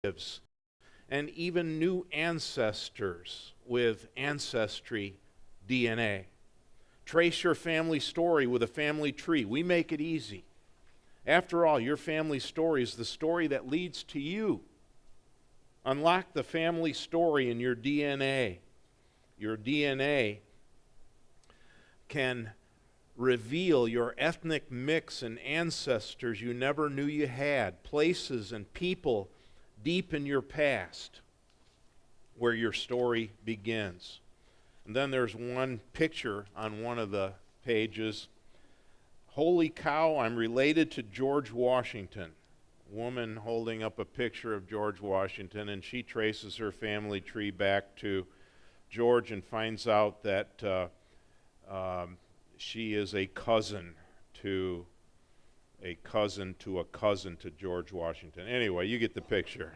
relatives, and even new ancestors with Ancestry DNA. Trace your family story with a family tree. We make it easy. After all, your family story is the story that leads to you. Unlock the family story in your DNA. Your DNA can reveal your ethnic mix and ancestors you never knew you had, places and people deep in your past where your story begins. And then there's one picture on one of the pages. Holy cow, I'm related to George Washington. A woman holding up a picture of George Washington, and she traces her family tree back to George and finds out that she is a cousin to a cousin to a cousin to George Washington. Anyway, you get the picture.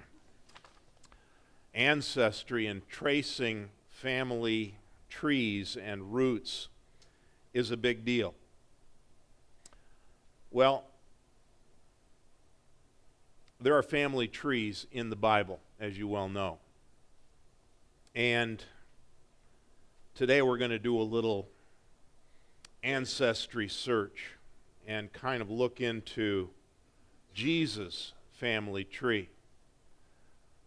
Ancestry and tracing family trees and roots is a big deal. Well, there are family trees in the Bible, as you well know. And today we're going to do a little ancestry search and kind of look into Jesus' family tree.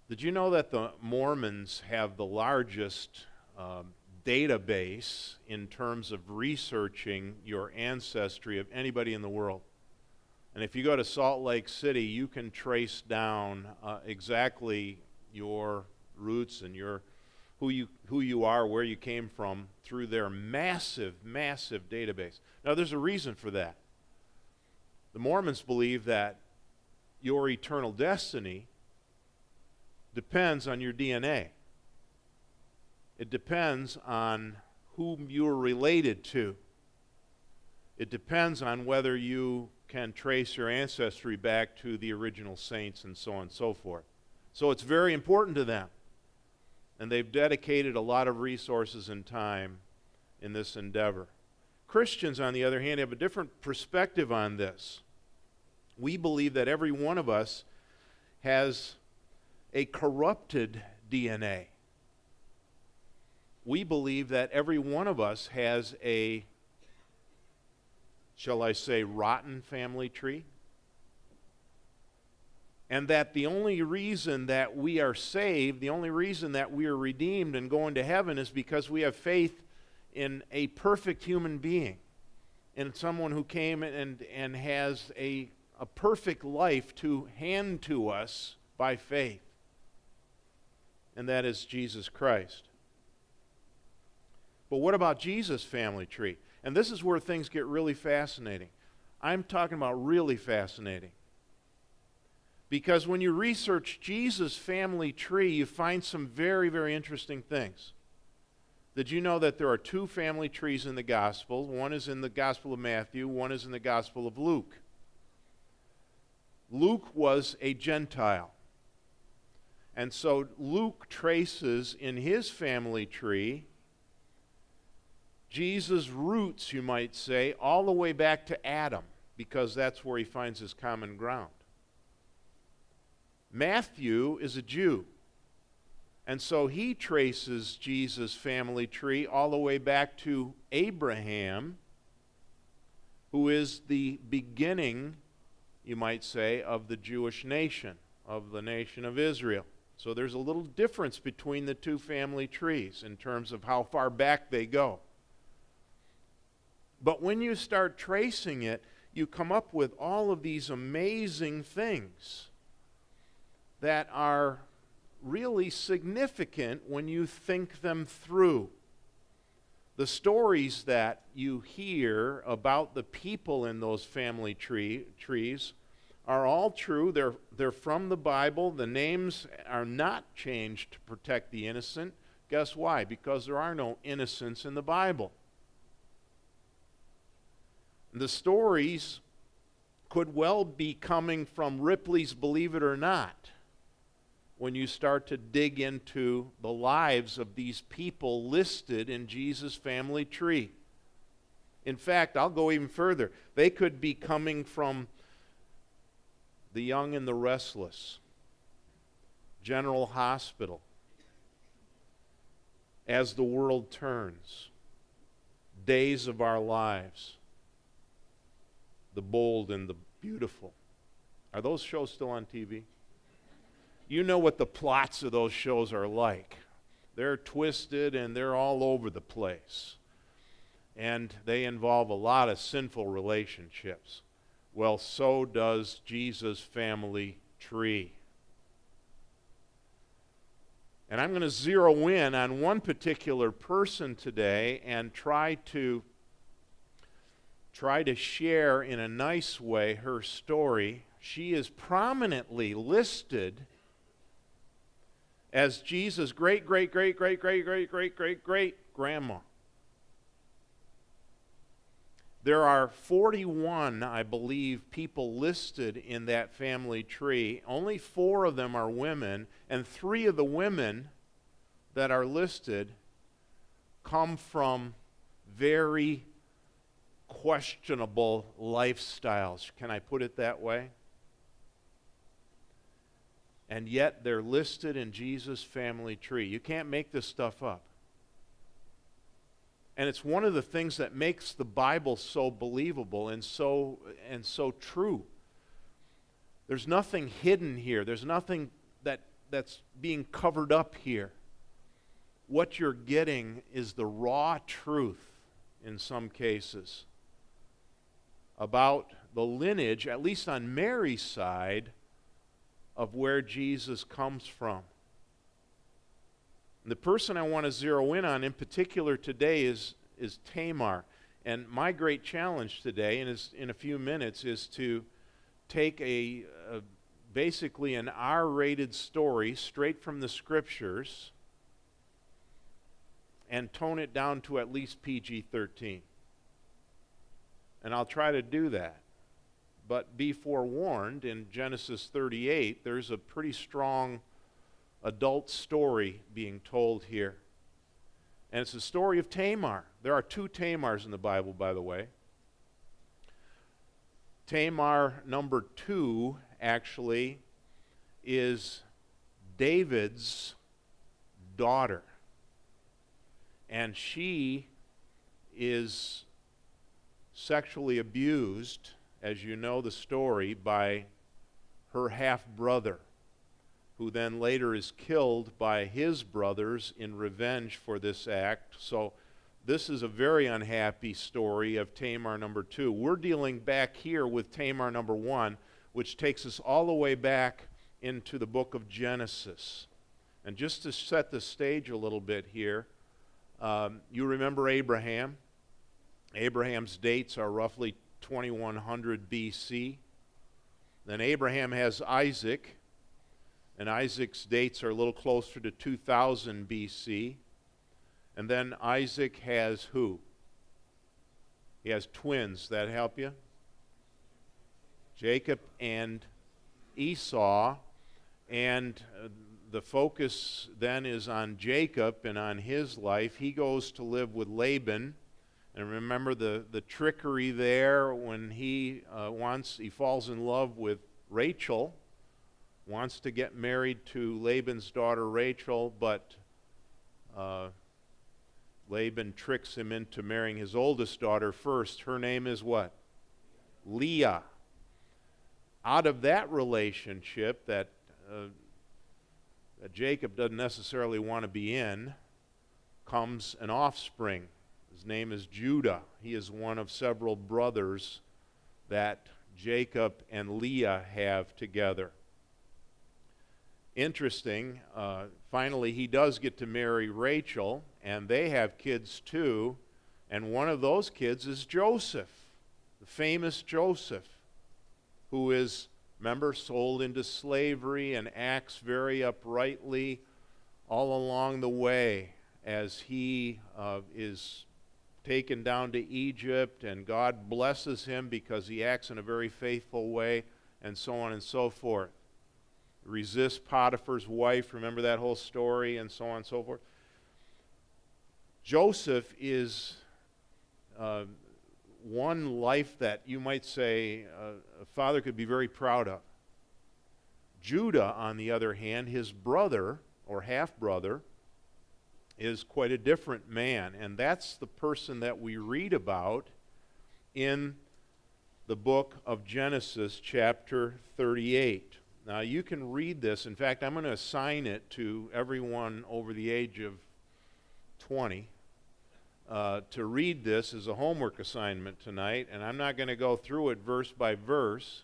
Did you know that the Mormons have the largest database in terms of researching your ancestry of anybody in the world? And if you go to Salt Lake City, you can trace down exactly your roots and who you are, where you came from, through their massive, massive database. Now, there's a reason for that. The Mormons believe that your eternal destiny depends on your DNA. It depends on whom you're related to. It depends on whether you can trace your ancestry back to the original saints and so on and so forth. So it's very important to them. And they've dedicated a lot of resources and time in this endeavor. Christians, on the other hand, have a different perspective on this. We believe that every one of us has a corrupted DNA. We believe that every one of us has a, shall I say, rotten family tree. And that the only reason that we are saved, the only reason that we are redeemed and going to heaven is because we have faith in a perfect human being, in someone who came and has a perfect life to hand to us by faith. And that is Jesus Christ. But what about Jesus' family tree? And this is where things get really fascinating. I'm talking about really fascinating. Because when you research Jesus' family tree, you find some very, very interesting things. Did you know that there are two family trees in the Gospels? One is in the Gospel of Matthew, one is in the Gospel of Luke. Luke was a Gentile. And so Luke traces in his family tree Jesus' roots, you might say, all the way back to Adam, because that's where he finds his common ground. Matthew is a Jew, and so he traces Jesus' family tree all the way back to Abraham, who is the beginning, you might say, of the Jewish nation, of the nation of Israel. So there's a little difference between the two family trees in terms of how far back they go. But when you start tracing it, you come up with all of these amazing things that are really significant when you think them through. The stories that you hear about the people in those family trees are all true. They're from the Bible. The names are not changed to protect the innocent. Guess why? Because there are no innocents in the Bible. The stories could well be coming from Ripley's Believe It or Not when you start to dig into the lives of these people listed in Jesus' family tree. In fact, I'll go even further. They could be coming from The Young and the Restless, General Hospital, As the World Turns, Days of Our Lives, The Bold and the Beautiful. Are those shows still on TV? You know what the plots of those shows are like. They're twisted and they're all over the place. And they involve a lot of sinful relationships. Well, so does Jesus' family tree. And I'm going to zero in on one particular person today and try to share in a nice way her story. She is prominently listed as Jesus' great-great-great-great-great-great-great-great-grandma. There are 41, I believe, people listed in that family tree. Only 4 of them are women, and 3 of the women that are listed come from very questionable lifestyles. Can I put it that way? And yet they're listed in Jesus' family tree. You can't make this stuff up. And it's one of the things that makes the Bible so believable and so true. There's nothing hidden here. There's nothing that's being covered up here. What you're getting is the raw truth, in some cases, about the lineage, at least on Mary's side, of where Jesus comes from. The person I want to zero in on in particular today is Tamar. And my great challenge today, and in a few minutes, is to take basically an R-rated story straight from the Scriptures and tone it down to at least PG-13. And I'll try to do that. But be forewarned, in Genesis 38, there's a pretty strong adult story being told here. And it's the story of Tamar. There are 2 Tamars in the Bible, by the way. Tamar number 2, actually, is David's daughter. And she is sexually abused, as you know the story, by her half-brother, who then later is killed by his brothers in revenge for this act. So this is a very unhappy story of Tamar number 2. We're dealing back here with Tamar number 1, which takes us all the way back into the book of Genesis. And just to set the stage a little bit here, you remember Abraham. Abraham's dates are roughly 2100 BC. Then Abraham has Isaac, and Isaac's dates are a little closer to 2000 BC. And then Isaac has who? He has twins. That help you? Jacob and Esau. And the focus then is on Jacob and on his life. He goes to live with Laban. And remember the trickery there when he falls in love with Rachel, wants to get married to Laban's daughter Rachel, but Laban tricks him into marrying his oldest daughter first. Her name is what? Leah. Out of that relationship that Jacob doesn't necessarily want to be in comes an offspring. His name is Judah. He is one of several brothers that Jacob and Leah have together. Interesting, finally he does get to marry Rachel, and they have kids too, and one of those kids is Joseph, the famous Joseph, who is, remember, sold into slavery and acts very uprightly all along the way as he is taken down to Egypt, and God blesses him because he acts in a very faithful way, and so on and so forth. Resists Potiphar's wife, remember that whole story, and so on and so forth. Joseph is one life that you might say a father could be very proud of. Judah, on the other hand, his brother, or half-brother, is quite a different man. And that's the person that we read about in the book of Genesis, chapter 38. Now, you can read this. In fact, I'm going to assign it to everyone over the age of 20 to read this as a homework assignment tonight. And I'm not going to go through it verse by verse.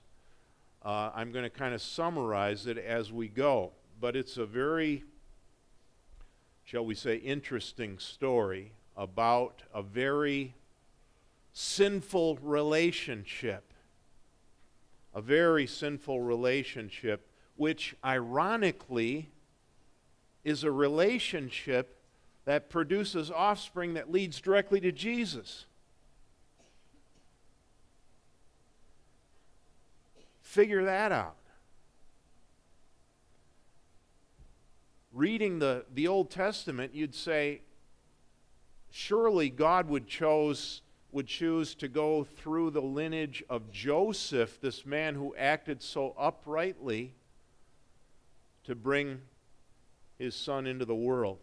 I'm going to kind of summarize it as we go. But it's a very, shall we say, interesting story about a very sinful relationship. A very sinful relationship, which ironically is a relationship that produces offspring that leads directly to Jesus. Figure that out. Reading the Old Testament, you'd say, surely God would choose to go through the lineage of Joseph, this man who acted so uprightly, to bring his son into the world.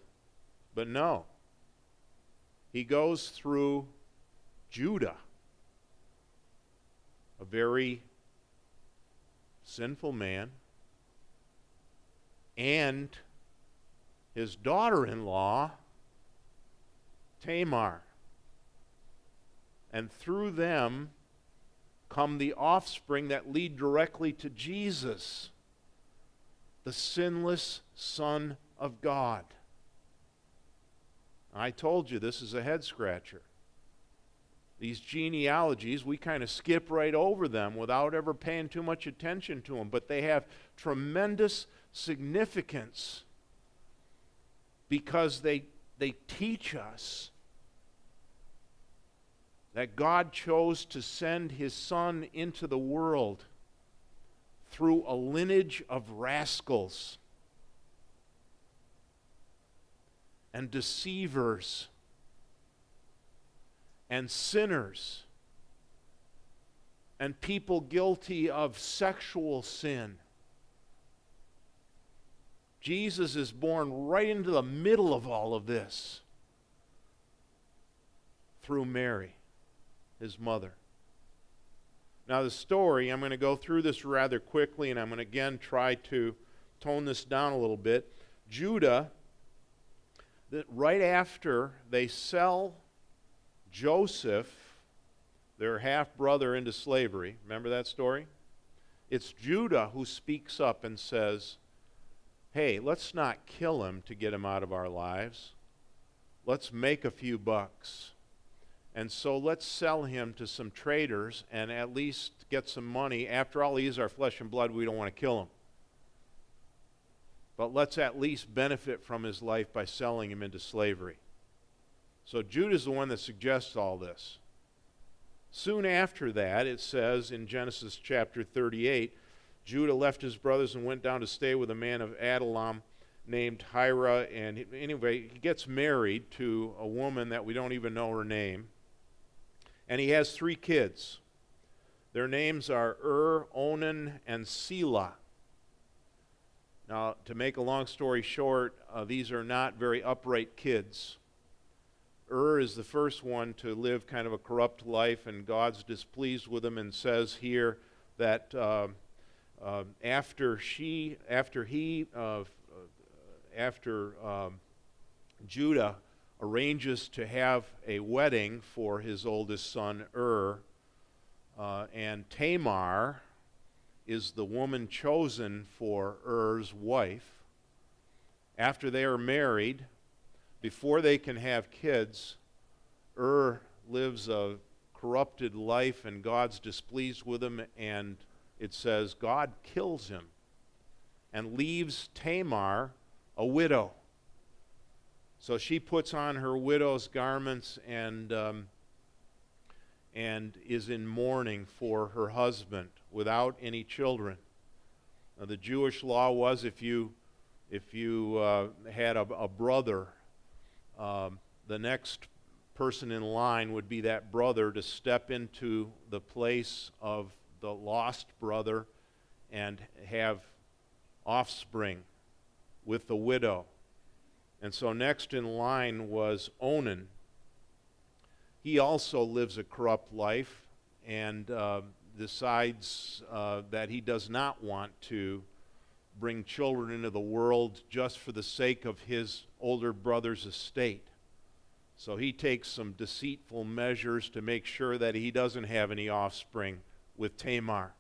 But no. He goes through Judah, a very sinful man, and his daughter-in-law, Tamar. And through them come the offspring that lead directly to Jesus, the sinless Son of God. I told you this is a head-scratcher. These genealogies, we kind of skip right over them without ever paying too much attention to them, but they have tremendous significance because they teach us that God chose to send his Son into the world through a lineage of rascals and deceivers and sinners and people guilty of sexual sin. Jesus is born right into the middle of all of this through Mary, his mother. Now the story, I'm going to go through this rather quickly, and I'm going to again try to tone this down a little bit. Judah, that right after they sell Joseph, their half-brother, into slavery, remember that story? It's Judah who speaks up and says, hey, let's not kill him to get him out of our lives. Let's make a few bucks. And so let's sell him to some traders and at least get some money. After all, he is our flesh and blood. We don't want to kill him. But let's at least benefit from his life by selling him into slavery. So Judah's the one that suggests all this. Soon after that, it says in Genesis chapter 38, Judah left his brothers and went down to stay with a man of Adullam named Hira. And anyway, he gets married to a woman that we don't even know her name. And he has 3 kids. Their names are Onan, and Selah. Now, to make a long story short, these are not very upright kids. Is the first one to live kind of a corrupt life, and God's displeased with him and says here that after Judah arranges to have a wedding for his oldest son, and Tamar is the woman chosen for Er's wife. After they are married, before they can have kids, lives a corrupted life and God's displeased with him, and it says God kills him and leaves Tamar a widow. So she puts on her widow's garments and is in mourning for her husband without any children. Now, the Jewish law was if you had a brother, the next person in line would be that brother to step into the place of the lost brother and have offspring with the widow. And so next in line was Onan. He also lives a corrupt life and decides that he does not want to bring children into the world just for the sake of his older brother's estate. So he takes some deceitful measures to make sure that he doesn't have any offspring with Tamar.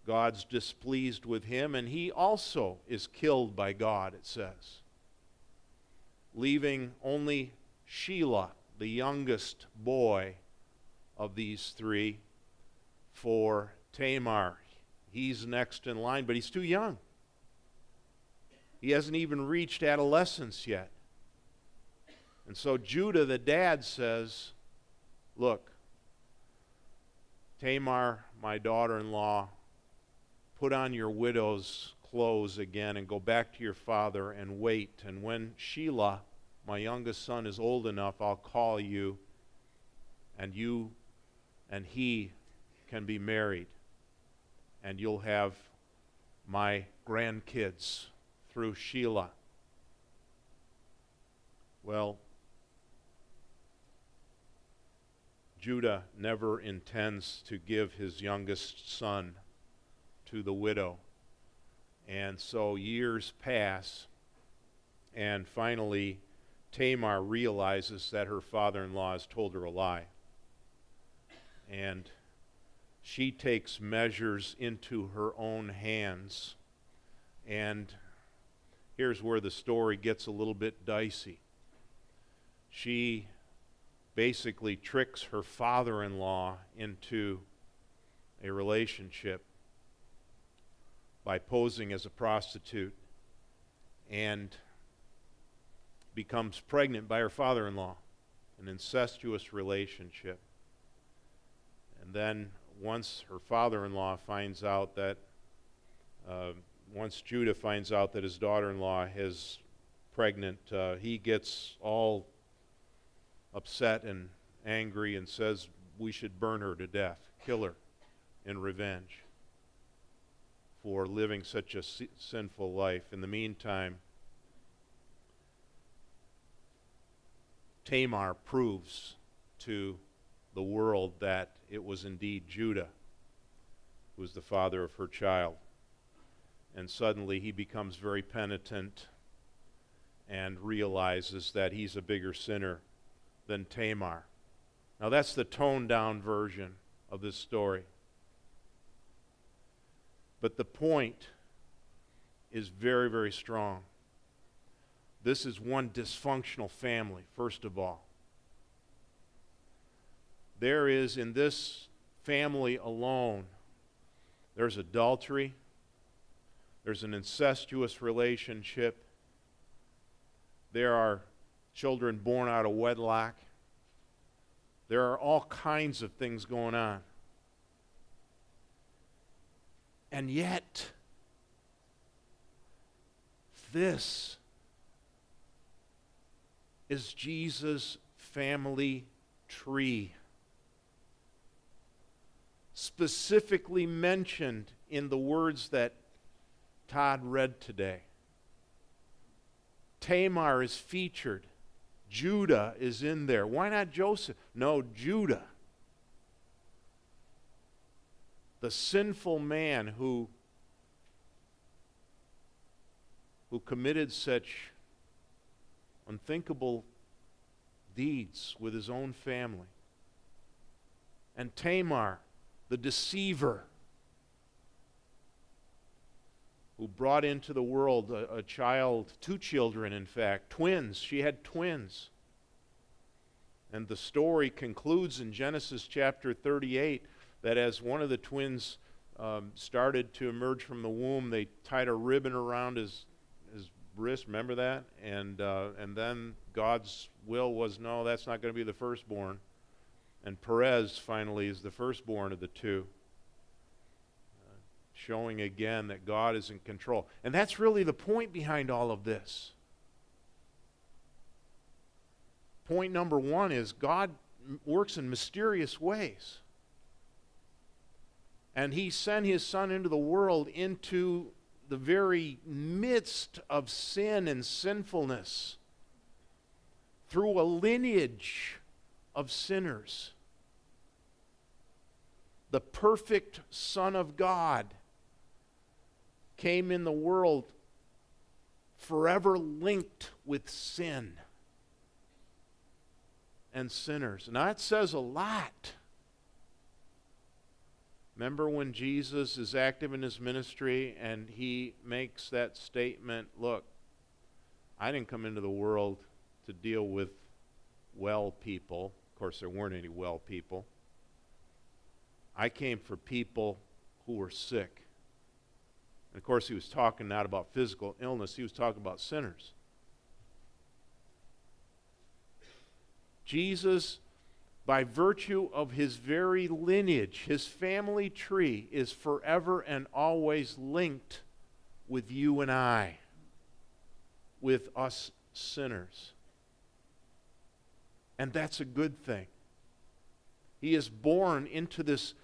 God's displeased with him, and he also is killed by God, it says, leaving only Shelah, the youngest boy of these three, for Tamar. He's next in line, but he's too young. He hasn't even reached adolescence yet. And so Judah, the dad, says, look, Tamar, my daughter-in-law, put on your widow's clothes again and go back to your father and wait. And when Shelah, my youngest son, is old enough, I'll call you, and you and he can be married. And you'll have my grandkids through Shelah. Well, Judah never intends to give his youngest son to the widow. And so years pass, and finally Tamar realizes that her father-in-law has told her a lie. And she takes measures into her own hands. And here's where the story gets a little bit dicey. She basically tricks her father-in-law into a relationship by posing as a prostitute and becomes pregnant by her father-in-law, an incestuous relationship. And then once her father-in-law finds out that, once Judah finds out that his daughter-in-law is pregnant, he gets all upset and angry and says we should burn her to death, kill her in revenge for living such a sinful life. In the meantime, Tamar proves to the world that it was indeed Judah who was the father of her child. And suddenly he becomes very penitent and realizes that he's a bigger sinner than Tamar. Now that's the toned-down version of this story. But the point is very, very strong. This is one dysfunctional family, first of all. There is, in this family alone, there's adultery, there's an incestuous relationship, there are children born out of wedlock, there are all kinds of things going on. And yet, this is Jesus' family tree, specifically mentioned in the words that Todd read today. Tamar is featured. Judah is in there. Why not Joseph? No, Judah. The sinful man who committed such unthinkable deeds with his own family. And Tamar, the deceiver, who brought into the world a child, two children in fact, twins. She had twins. And the story concludes in Genesis chapter 38 that as one of the twins started to emerge from the womb, they tied a ribbon around his wrist, remember that? And then God's will was, no, that's not going to be the firstborn. And Perez finally is the firstborn of the two, showing again that God is in control. And that's really the point behind all of this. Point number one is God works in mysterious ways. And he sent his son into the world into the very midst of sin and sinfulness through a lineage of sinners. The perfect Son of God came in the world forever linked with sin and sinners. Now that says a lot. Remember when Jesus is active in his ministry and he makes that statement, look, I didn't come into the world to deal with well people. Of course, there weren't any well people. I came for people who were sick. And of course, he was talking not about physical illness, he was talking about sinners. Jesus, by virtue of his very lineage, his family tree, is forever and always linked with you and I, with us sinners. And that's a good thing. He is born into this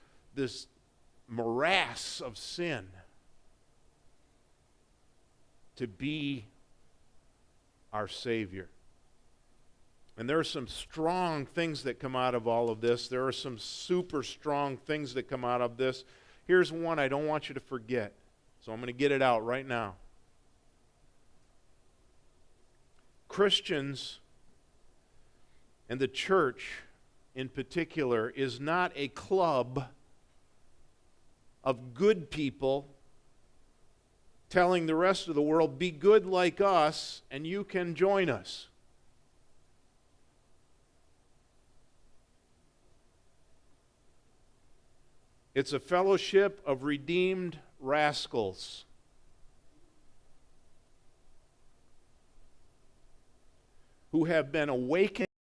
morass of sin to be our Savior. And there are some strong things that come out of all of this. There are some super strong things that come out of this. Here's one I don't want you to forget. So I'm going to get it out right now. Christians and the church in particular is not a club of good people telling the rest of the world, be good like us and you can join us. It's a fellowship of redeemed rascals who have been awakened